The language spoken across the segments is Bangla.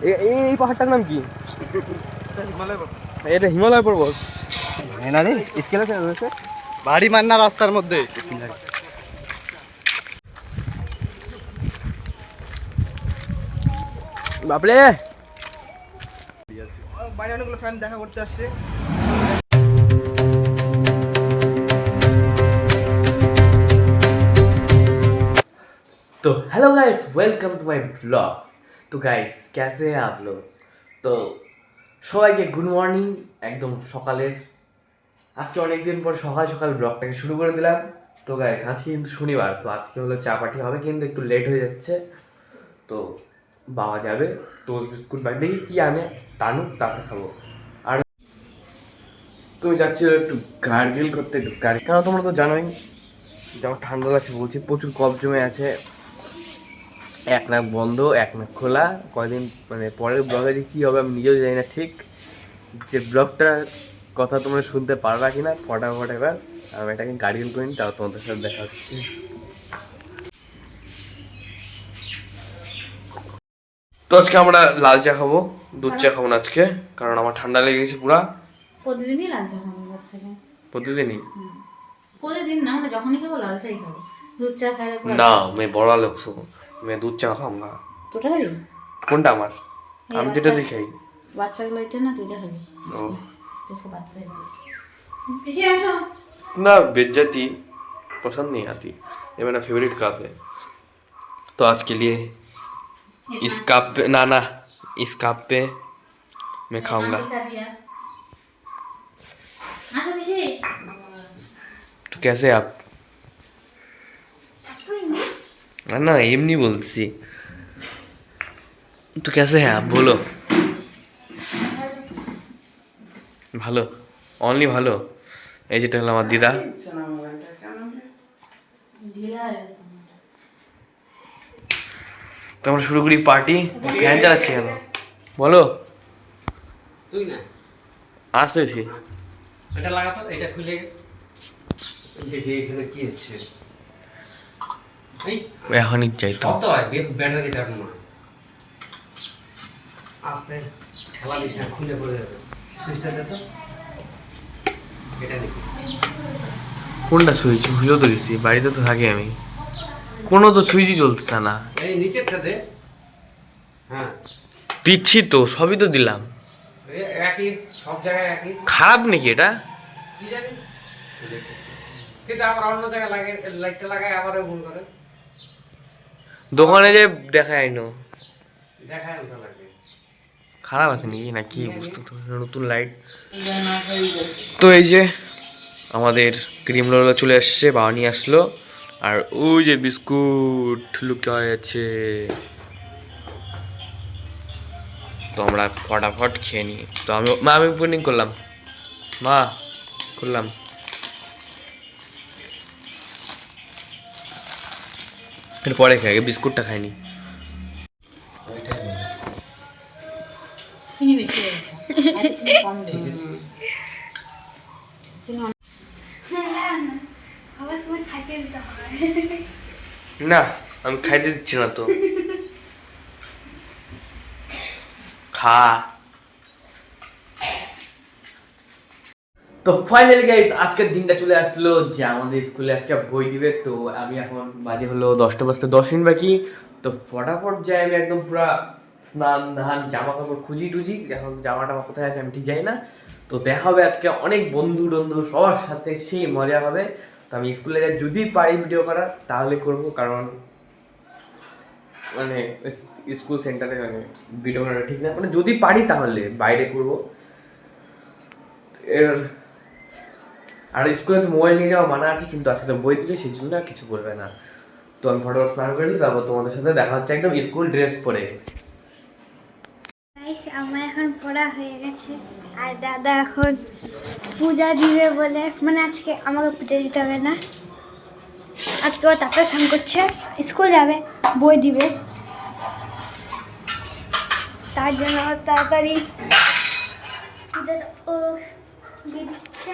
এই পাহাড়টার নাম কি? এটা হিমালয় পর্বত না রে, স্কেল আছে রয়েছে বাড়ি মান্না রাস্তার মধ্যে। বাপরে বাইরে অনেকগুলো ফ্রেন্ড দেখা করতে আসছে। तो hello guys, welcome to my blogs. तो गाइस कैसे हैं आप लोग? तो সবাইকে গুড মর্নিং। একদম সকালের আজকে অনেক দিন পর সকাল সকাল ব্লগটাকে শুরু করে দিলাম। তো গাইস আজকে কিন্তু শনিবার, তো আজকে হলো চা পার্টি হবে, কিন্তু একটু লেট হয়ে যাচ্ছে। তো বাবা যাবে টোস্ট বিস্কুট বাড়ি দেখি কী আনে টানুক, তারপরে খাবো। আর তুমি যাচ্ছিল একটু গার্গেল করতে, একটু কারণ তোমরা তো জানোই যেমন ঠান্ডা লাগছে, বলছি প্রচুর কফ জমে আছে। এক নাক বন্ধ এক নাক খোলা। কয়দিন মানে পরের ব্লগে যে কী হবে আমি নিজেও জানি না ঠিক, যে ব্লগটার কথা তোমরা শুনতে পারবা কিনা। ফটাফট এবার আমি এটাকে গার্গেল করি, তাও তোমাদের সাথে দেখা হচ্ছে। তো আজকে আমরা লাল চা খাবো, দুধ চা খাবো না আজকে, কারণ আমার ঠান্ডা লেগে গেছে পুরা। প্রতিদিনই লাল চা খাবো থেকে। প্রতিদিনই? প্রতিদিন না, মানে যখনই খাবো লাল চাই খাবো। দুধ চা খাইলে না मैं बड़ा लोग सो मैं दूध चा खाऊंगा। তোটা খাবি? কোনটা আমার? আমি যেটা দেখাই বাচ্চাগুলো এটা না, তুইটা খাবি। ও इसको बात पीछे আসো ना, बेइज्जती पसंद नहीं आती, ये मेरा फेवरेट कप है। तो आज के लिए इस कप पे ना इस कप पे मैं खाऊंगा। আসো पीछे। तो कैसे आप? না এমনি বলছি। তো कैसे है आप बोलो? ভালো, অনলি ভালো। এই যেটা হলো আমার দিদা। তো আমরা শুরু করি পার্টি। ফ্যান চালাচ্ছি কেন বলো? তুই না আসতেছি। এটা লাগাতো, এটা খুলে দেখি এখানে কি হচ্ছে। এই এখনই যাই তো। শব্দ হয়, ব্যাটারিটার মনে হয়। আস্তে ঠেলা দিস না, খুলে পড়ে যাবে। সুইচটা দে তো, এটা দেখি। কোনটা সুইচ? ভুলেও তো গেছি, বাড়িতে তো থাকি আমি। কোনো তো সুইচই চলতেছে না। এই নিচেরটা দে। হ্যাঁ দিচ্ছি তো, সবই তো দিলাম। একই, সব জায়গায় একই। খারাপ নাকি এটা? কি জানি, কিন্তু আবার অন্য জায়গায় লাগে, লাইটটা লাগায় আবারও ভুল করে। দোকানে যে দেখায় আইনো দেখায় ওটা লাগে। খারাপ আছে নাকি না কি বুঝতে তো, নতুন লাইট। তো এই যে আমাদের ক্রিম রোল চলে আসছে, বাবা নিয়ে আসলো। আর ওই যে বিস্কুট লুকিয়ে আছে, তো আমরা ফটাফট খেয়ে নিই। তো আমি ওপেনিং করলাম, মা করলাম। পরে খাই, বিস্কুটটা খাইনি। চিনি বেশি হয়ে গেছে, চিনি কম দেবে। চিনি না আমি খাইতে দিচ্ছি না তো, খা। তো ফাইনালি গাইস আজকের দিনটা চলে আসলো যে আমাদের স্কুলে আজকে বই দিবে। তো আমি এখন বাজে হলো 10টা বাজতে 10 মিনিট বাকি। তো ফটাফট যাই আমি একদম পুরা স্নান ধান জামা কাপড় খুঁজি টুজি, এখন জামাটা কোথায় আছে আমি ঠিক জানি না। তো দেখা হবে আজকে অনেক বন্ধু টন্ধু সবার সাথে, সেই মজা হবে। তো আমি স্কুলে যদি পারি ভিডিও করার তাহলে করবো, কারণ মানে স্কুল সেন্টারে মানে ভিডিও করাটা ঠিক না, মানে যদি পারি তাহলে বাইরে করবো। এর আর স্কুলে তো মোবাইল নিয়ে যাওয়া মানা আছে, কিন্তু আজকে তো বই দিবে সেই জন্য আর কিছু বলবে না। তো আমি ফটোফট স্নান করে দিই, তারপর তোমাদের সাথে দেখা হচ্ছে একদম স্কুল ড্রেস পরে। আমার এখন পড়া হয়ে গেছে, আর দাদা এখন পূজা দিবে বলে, মানে আজকে আমাকে পূজা দিতে হবে না, আজকে ও তাড়াতাড়ি স্নান করছে, স্কুল যাবে, বই দিবে, তার জন্য তাড়াতাড়ি পূজাটা ও দিয়ে দিচ্ছে।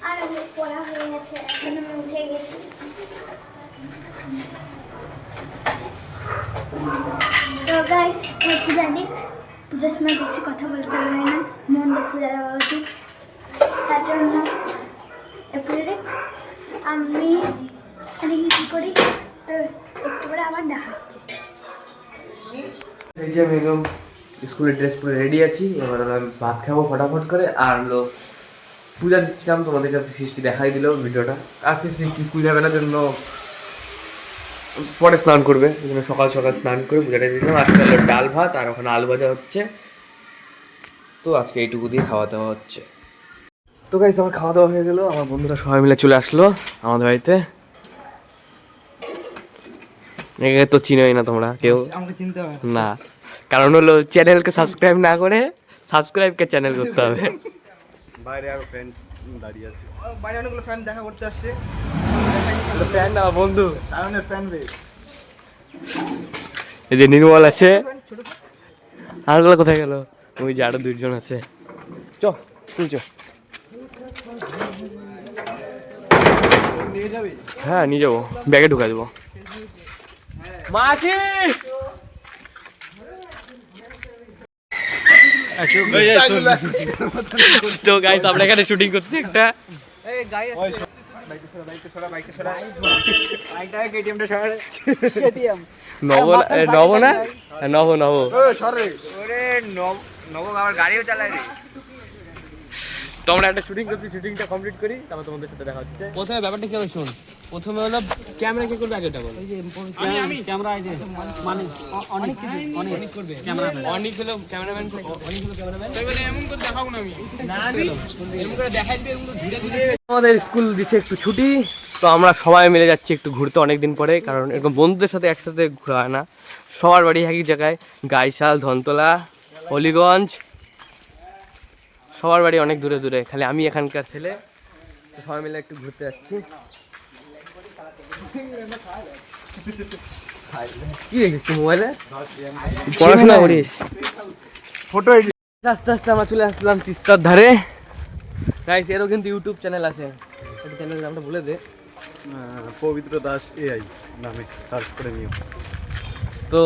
আর আমার পড়া হয়ে গেছে, এখন আমি উঠে গেছি। তো গাইস পূজা দিক, পূজার সময় বেশি কথা বলতে হবে না, মন দিয়ে পূজা দেওয়া উচিত। তার জন্য পুজো দিক আমি দেখি কী করি। তো একটু পরে আবার দেখা হচ্ছে। এই যে আমি একদম স্কুলের ড্রেস পরে রেডি আছি, এবার আমি ভাত খাবো ফটাফট করে। আর হলো পূজা দিচ্ছিলাম, তোমাদের কাছে সৃষ্টি দেখাই দিল ভিডিওটা। আজকে সৃষ্টি স্কুল যাবে না জন্য পরে স্নান করবে, এই জন্য সকাল সকাল স্নান করে পূজাটা দিলাম। আজকে হলো ডাল ভাত আর ওখানে আলু ভাজা হচ্ছে। তো আজকে এইটুকু দিয়ে খাওয়া দাওয়া হচ্ছে। তো গাইস আমার খাওয়া দাওয়া হয়ে গেলো, আমার বন্ধুরা সবাই মিলে চলে আসলো আমাদের বাড়িতে। একে তো চিনোই না তোমরা কেউ, আমাকে চিনতে হবে না, কারণ হলো চ্যানেলকে সাবস্ক্রাইব না করে সাবস্ক্রাইবকে চ্যানেল করতে হবে। বাইরে আরো ফ্রেন্ড দাঁড়িয়ে আছে, বাইরে অনেকগুলো ফ্রেন্ড দেখা করতে আসছে। ফ্যান না বন্ধু, সায়নের ফ্যান রে। এই যে নির্মল আছে, আরগুলো কোথায় গেল? ওই যে আরো দুজন আছে। চ তুই চ। নিয়ে যাবি? হ্যাঁ নিয়ে যাবো, ব্যাগে ঢুকা দেবো। মাছি তো গাইস আমরা এখানে শুটিং করছি একটা। এই গাই আছে, বাইকটা সরা, বাইকটা সরা। বাইকটা কেটিএমটা সরা। কেটিএম নব নব না, নব নব। ওই সরে, ওরে নব আবার গাড়িও চালায় রে। তো আমরা একটা শুটিং করছি, শুটিংটা কমপ্লিট করি, তারপর তোমাদের সাথে দেখা হচ্ছে। প্রথমে ব্যাপারটা কি হবে শোন, প্রথমে হলো ক্যামেরা কে করবে আগেটা বল। আমি ক্যামেরা এই যে মানে অনেক করবে ক্যামেরাম্যান, অনেক হলো ক্যামেরাম্যান, অনেক হলো ক্যামেরাম্যান। এমন করে দেখাবো না আমি। না এরকম করে দেখাই দিবে, এরকম ধীরে ধীরে। আমাদের স্কুল দিছে একটু ছুটি, তো আমরা সবাই মিলে যাচ্ছি একটু ঘুরতে অনেকদিন পরে, কারণ এরকম বন্ধুদের সাথে একসাথে ঘোরা হয় না। সবার বাড়ি একই জায়গায়, গাইশাল, ধনতলা, হলিগঞ্জ, সবার বাড়ি অনেক দূরে দূরে, খালি আমি এখানকার ছেলে। তো সবাই মিলে একটু ঘুরতে যাচ্ছি। কি দেখিস তুই মোবাইলে? পড়াশোনা করিস? ফটো আস্তে আস্তে আমরা চলে আসলাম তিস্তার ধারে। গাইস এরও কিন্তু ইউটিউব চ্যানেল আছে, একটা চ্যানেলের নামটা বলে দে। পবিত্র দাস এআই নামে সার্চ করে নিও। তো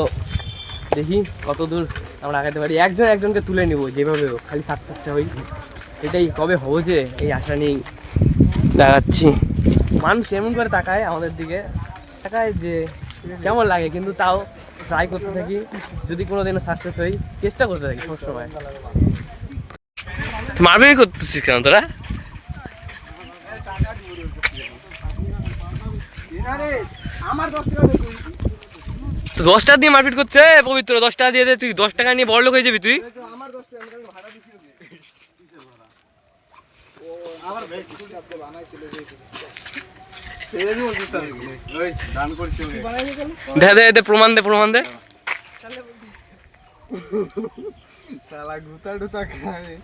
দেখি কত দূর আমরা আগাতে পারি, একজন একজনকে তুলে নিব যেভাবে হোক, খালি সাকসেসটা হই, এটাই কবে হবো যে এই আশা নিয়েই লাগাচ্ছি। মানুষ এমন করে তাকায় আমাদের দিকে, তাকায় যে কেমন লাগে, কিন্তু তাও ট্রাই করতে থাকি, যদি কোনো দিনও সাকসেস হই চেষ্টা করতে থাকি সবসময়। মারপিট করতেছিস কেন তোরা? আমার 10 টাকা দে তুই। তো 10 টাকা দিয়ে মারপিট করছে পবিত্র, 10 টাকা দিয়ে দে, তুই 10 টাকা নিয়ে বড়লোক হয়ে যাবি তুই। আমার 10 টাকা আমি ভাড়া দিছি ওকে। কিসের ভাড়া? ও আমার ভাই কিছু আপনি বানাইছিল যে। এই যে বলছিস তাহলে ওই দান করছি ওকে। বানাইলি কেন? দে দে প্রমাণ দে, প্রমাণ দে। শালা গুতা টুতা খায়।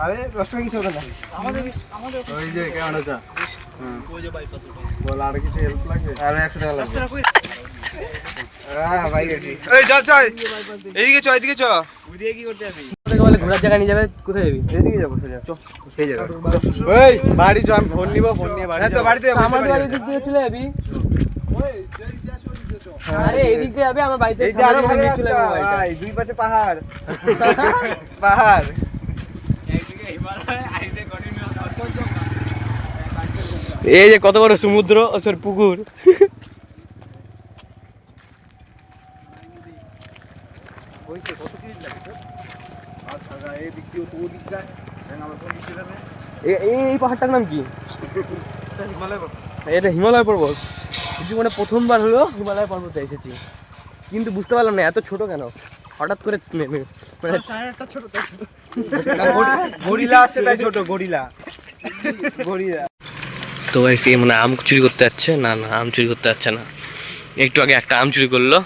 আরে 10 টাকা কিছু হবে না। আমাদের ওই যে কেমন আছে? ওই যে বাইপাস বল আর কিছু হেল্প লাগবে? আরে 100 টাকা লাগবে। 10 টাকা কই? হ্যাঁ ভাই গেছি। এই চল চল। এদিকে চ, এদিকে চ। ঘুরিয়ে কি করতে যাবি? তোকে বলে ঘোরার জায়গা নিয়ে যাবে, কোথায় যাবি? এদিকে যাব সোজা। চ সেই জায়গা। এই বাড়ি চ, আমি ফোন নিব, ফোন নিয়ে বাড়ি যাব। বাড়িতে যাব। আমার বাড়ির দিক দিয়ে চলে যাবি। ওই যে ইতিহাস ওই দিকে চ। আরে এদিক দিয়ে যাবে, আমার বাড়িতে এইটা আরো ভালো চলে যাবে বাড়িটা। ভাই, দুই পাশে পাহাড়। পাহাড়। এই যে কত বড় সমুদ্র, ও সর পুকুর। কইছে কত কি লাগে? আচ্ছা এই দিক দিয়ে তো ওই দিক যায়। দেন আমরা কোন দিকে যাবে? এই পাহাড়টার নাম কি? হিমালয় পর্বত। এটা হিমালয় পর্বত। জীবনে প্রথমবার হলো হিমালয় পর্বতে এসেছি, কিন্তু বুঝতে পারলাম না এত ছোট কেন, হঠাৎ করে মানে একটা ছোট তাই ছোট। গরিলা আসছে তাই ছোট, গরিলা। গরিলা। তো এসে মানে আম চুরি করতে যাচ্ছে, না না আম চুরি করতে যাচ্ছে না, একটু আগে একটা আম চুরি করলো,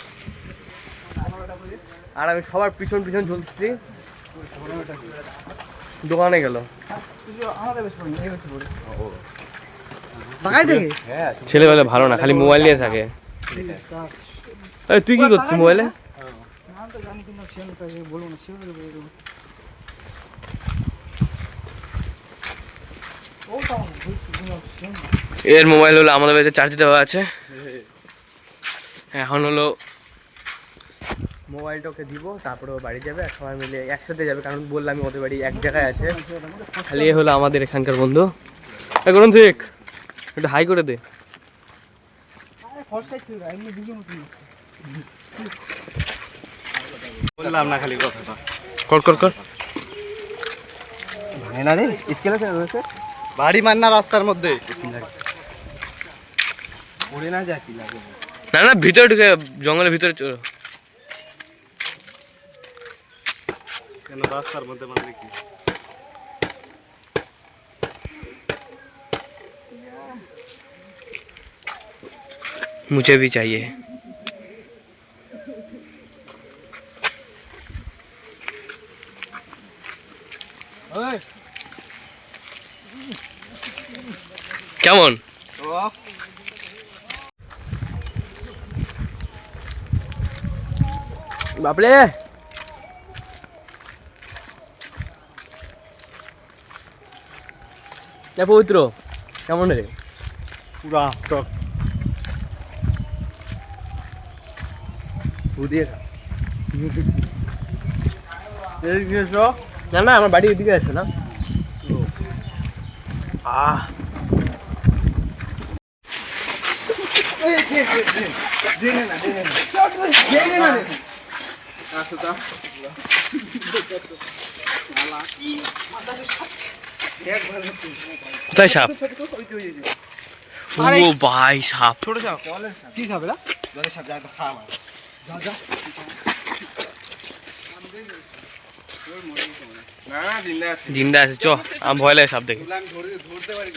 আর আমি সবার পিছন পিছন ঝুলছি, দোকানে গেল। ছেলেবেলা ভালো না, খালি মোবাইল নিয়ে থাকে। তুই কি করছিস মোবাইলে? এর মোবাইল হলো আমাদের বাড়িতে চার্জ দেওয়া আছে, এখন হলো মোবাইলটা ওকে দিব, তারপরে ও বাড়ি যাবে আর সবাই মিলে একসাথে যাবে, কারণ বললাম আমি ওদের বাড়ি এক জায়গায় আছে। খালি এ হলো আমাদের এখানকার বন্ধু। এখন ঠিক একটু হাই করে দে। বললাম না খালি কথাটা। কর কর কর। ভাঙে না রে, স্কেল আছে রয়েছে। বাড়ি মার না রাস্তার মধ্যে। পড়ে না যায় কি লাগে। না না, ভিতরে ঢুকে জঙ্গলের ভিতরে চলো। কেন রাস্তার মধ্যে মানে কি? मुझे भी चाहिए। ওই কেমন? বাপরে, পবিত্র কেমন রে? পুরা টক বুদিয়ে খা। এই গেছো? না না, আমার বাড়ি এদিকে আছে না। আহ এই জেনে না জেনে না আসো তা কোথায় সাপ? ও ভাই সাপ। ছোট সাপ কি সাপ এরা? জলের সাপ, যা তো খা আমার যা যা না না জিন্দা আছে জিন্দা আছে, চ। আমার ভয় লাগে সাপ দেখে। আমি ধরতে পারি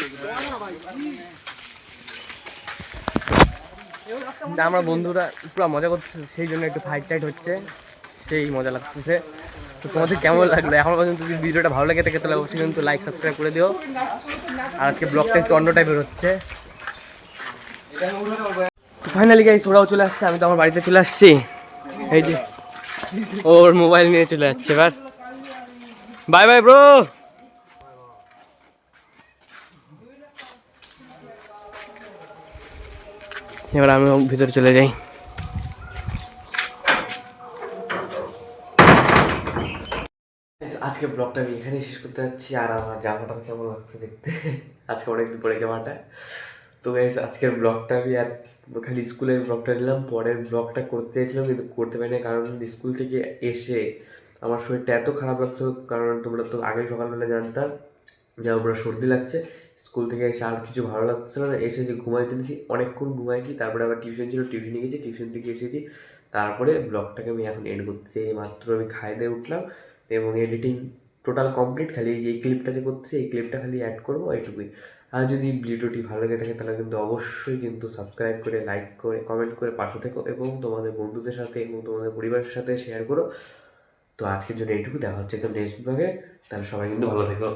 আমরা বন্ধুরা পুরো মজা করতেছে, সেই জন্য একটু ফাইট টাইট হচ্ছে, সেই মজা লাগতেছে। তো তোমাদের কেমন লাগলো? এখন পর্যন্ত যদি ভিডিওটা ভালো লাগে থাকে তাহলে অবশ্যই কিন্তু লাইক সাবস্ক্রাইব করে দিও। আর আজকে ব্লগটা একটু অন্য টাইপের হচ্ছে। তো ফাইনালি গাইস ওরাও চলে আসছে, আমি তো আমার বাড়িতে চলে আসছি। এই যে ওর মোবাইল নিয়ে চলে যাচ্ছে এবার। Bye bye bro. এবার আমি ভিতরে চলে যাই। আজকে ব্লগটা আমি এখানেই শেষ করতে যাচ্ছি। আর আমার জামাটা কেমন লাগছে দেখতে, আজকে অনেকদিন পরে জামাটা। তো গাইস আজকের ব্লগটা আমি আর খালি স্কুলের ব্লগটা নিলাম, পরের ব্লগটা করতে চাইছিলাম কিন্তু করতে পারি না, কারণ স্কুল থেকে এসে আমার শরীরটা এত খারাপ লাগছিল। কারণ তোমরা তো আগে সকালবেলা জানতাম যে আমার সর্দি লাগছে। স্কুল থেকে এসে আর কিছু ভালো লাগছিল না, এসে যে ঘুমাইতে দিয়েছি, অনেকক্ষণ ঘুমাইছি। তারপরে আবার টিউশন ছিল, টিউশনে গেছি, টিউশন থেকে এসেছি। তারপরে ব্লগটাকে আমি এখন এন্ড করতেছি। এই মাত্র আমি খাই দিয়ে উঠলাম এবং এডিটিং টোটাল কমপ্লিট। খালি এই যে ক্লিপটা যে করতেছি, এই ক্লিপটা খালি অ্যাড করবো, এইটুকুই। আর যদি ভিডিওটি ভালো লেগে থাকে তাহলে কিন্তু অবশ্যই কিন্তু সাবস্ক্রাইব করে, লাইক করে, কমেন্ট করে পাশে থেকো এবং তোমাদের বন্ধুদের সাথে এবং তোমাদের পরিবারের সাথে শেয়ার করো। তো আজকের জন্য এইটুকু, দেখা হচ্ছে একদম নেক্সট ব্লগে। তাহলে সবাই কিন্তু ভালো থেকো।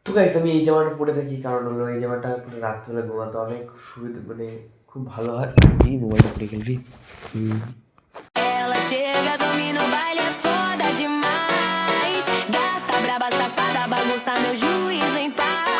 তো গাইস আমি এই জামাটা পরে থাকি, কারণ হলো এই জামাটা পুরো রাত্রিবেলা ঘুমাতে অনেক সুবিধা, মানে খুব ভালো হয়। এই মোবাইলটা পরে গেলবি। Ela chega, domina o baile, é foda demais. Gata braba, safada, bagunça meu juízo em paz.